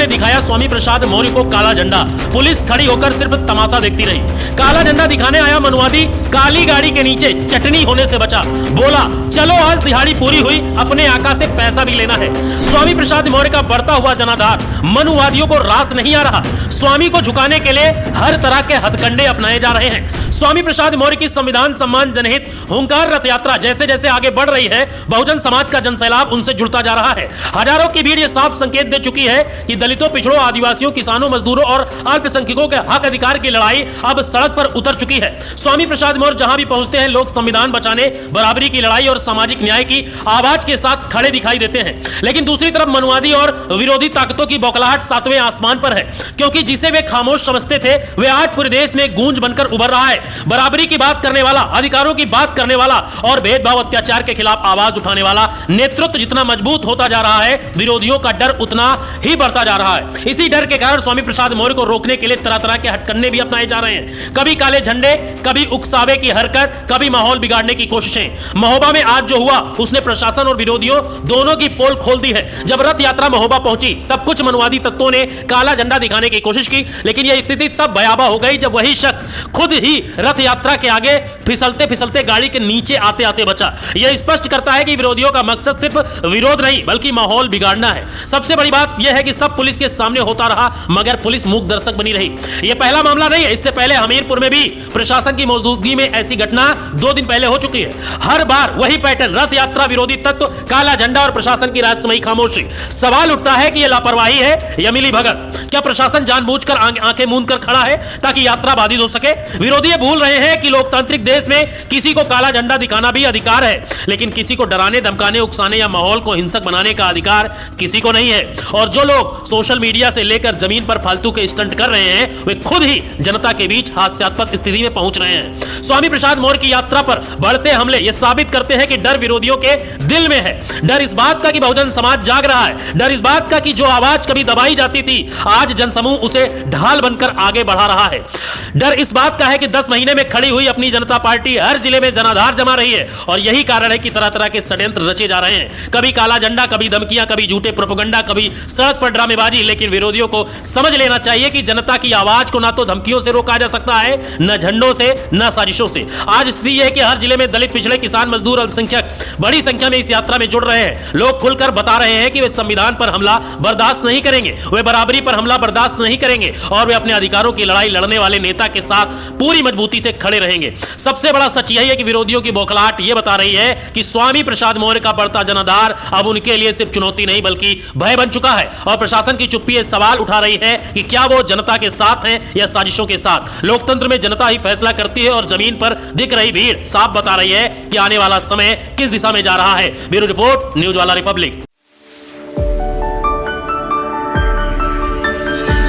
दिखाया स्वामी प्रसाद मौर्य को काला झंडा। पुलिस खड़ी होकर सिर्फ तमाशा देखती रही। काला झंडा दिखाने आया मनुवादी काली गाड़ी के नीचे चटनी होने से बचा। बोला, चलो आज दिहाड़ी पूरी हुई, अपने आका से पैसा भी लेना है। स्वामी प्रसाद मौर्य का बढ़ता हुआ जनाधार मनुवादियों को रास नहीं आ रहा। स्वामी को झुकाने के लिए हर तरह के हथकंडे अपनाए जा रहे हैं। स्वामी प्रसाद मौर्य की संविधान सम्मान जनहित हुंकार रथ यात्रा जैसे जैसे आगे बढ़ रही है, बहुजन समाज का जनसैलाब उनसे जुड़ता जा रहा है। हजारों की भीड़ यह साफ संकेत दे चुकी है कि दलितों, पिछड़ों, आदिवासियों, किसानों, मजदूरों और अल्पसंख्यकों के हक अधिकार की लड़ाई अब सड़क पर उतर चुकी है। स्वामी प्रसाद मौर्य जहां भी पहुंचते हैं, लोग संविधान बचाने, बराबरी की लड़ाई और सामाजिक न्याय की आवाज के साथ खड़े दिखाई देते हैं। लेकिन दूसरी तरफ मनुवादी और विरोधी ताकतों की बौखलाहट सातवें आसमान पर है, क्योंकि जिसे वे खामोश समझते थे वे आज पूरे देश में गूंज बनकर उभर रहा है। बराबरी की बात करने वाला, अधिकारों की बात करने वाला और भेदभाव, अत्याचार के खिलाफ आवाज उठाने वाला नेतृत्व जितना मजबूत होता जा रहा है, विरोधियों का डर उतना ही बढ़ता जा रहा है। इसी डर के कारण स्वामी प्रसाद मौर्य को रोकने के लिए तरह तरह के हथकंडे भी अपनाए जा रहे हैं। कभी काले झंडे, कभी उकसावे की हरकत, कभी माहौल बिगाड़ने की कोशिशें। महोबा में आज जो हुआ उसने प्रशासन और विरोधियों दोनों की पोल खोल दी है। जब रथ यात्रा महोबा पहुंची तब कुछ मनुवादी तत्वों ने काला झंडा दिखाने की कोशिश की, लेकिन यह स्थिति तब भयावह हो गई जब वही शख्स खुद ही रथ यात्रा के आगे फिसलते फिसलते गाड़ी के नीचे आते आते बचा। यह स्पष्ट करता है कि विरोधियों का मकसद सिर्फ विरोध नहीं बल्कि माहौल बिगाड़ना है। सबसे बड़ी बात यह है कि सब पुलिस के सामने होता रहा मगर पुलिस मूक दर्शक बनी रही। यह पहला मामला नहीं है, इससे पहले हमीरपुर में भी प्रशासन की मौजूदगी में ऐसी घटना 2 दिन पहले हो चुकी है। हर बार वही पैटर्न, रथ यात्रा, विरोधी तत्व, काला झंडा और प्रशासन की रहस्यमयी खामोशी। सवाल उठता है कि यह लापरवाही है या मिली भगत? क्या प्रशासन जानबूझकर आंखें मूंद कर खड़ा है ताकि यात्रा बाधित हो सके? विरोधी भूल रहे हैं कि लोकतांत्रिक देश में किसी को काला झंडा दिखाना भी अधिकार है, लेकिन किसी को डराने, धमकाने, उकसाने या माहौल को हिंसक बनाने का अधिकार किसी को नहीं है। और जो लोग सोशल मीडिया से लेकर जमीन पर फालतू के स्टंट कर रहे हैं वे खुद ही जनता के बीच हास्यास्पद स्थिति में पहुंच रहे हैं। स्वामी प्रसाद मौर्य की यात्रा पर बढ़ते हमले यह साबित करते हैं कि डर विरोधियों के दिल में है। डर इस बात का कि बहुजन समाज जाग रहा है। डर इस बात का कि जो आवाज कभी दबाई जाती थी आज जनसमूह उसे ढाल बनकर आगे बढ़ा रहा है। डर इस बात का है कि 10 महीने में खड़ी हुई अपनी जनता पार्टी हर जिले में जनाधार जमा रही है और यही कारण है कि तरह तरह के षड्यंत्र रचे जा रहे हैं। कभी काला झंडा, कभी धमकियां, कभी झूठे प्रोपेगेंडा, कभी सड़क पर ड्रामेबाजी। लेकिन विरोधियों को समझ लेना चाहिए कि जनता की आवाज को ना तो धमकियों से रोका जा सकता है, न झंडों से, न साजिशों से। आज स्थिति यह है कि हर जिले में दलित, पिछड़े, किसान, मजदूर, अल्पसंख्यक बड़ी संख्या में इस यात्रा में जुड़ रहे हैं। लोग खुलकर बता रहे हैं कि वे संविधान पर हमला बर्दाश्त नहीं करेंगे, वे बराबरी पर हमला बर्दाश्त नहीं करेंगे और वे अपने अधिकारों की लड़ाई लड़ने वाले नेता के साथ पूरी मजबूती से खड़े रहेंगे। सबसे बड़ा सच यही है कि विरोधियों की बौखलाहट यह बता रही है कि स्वामी प्रसाद मौर्य का बढ़ता जनाधार अब उनके लिए सिर्फ चुनौती नहीं बल्कि भय बन चुका है। और प्रशासन की चुप्पी ये सवाल उठा रही है कि क्या वो जनता के साथ हैं या साजिशों के साथ। लोकतंत्र में जनता ही फैसला करती है और जमीन पर दिख रही भीड़ साफ बता रही है कि आने वाला समय किस दिशा में जा रहा है। ब्यूरो रिपोर्ट, न्यूज वाला रिपब्लिक।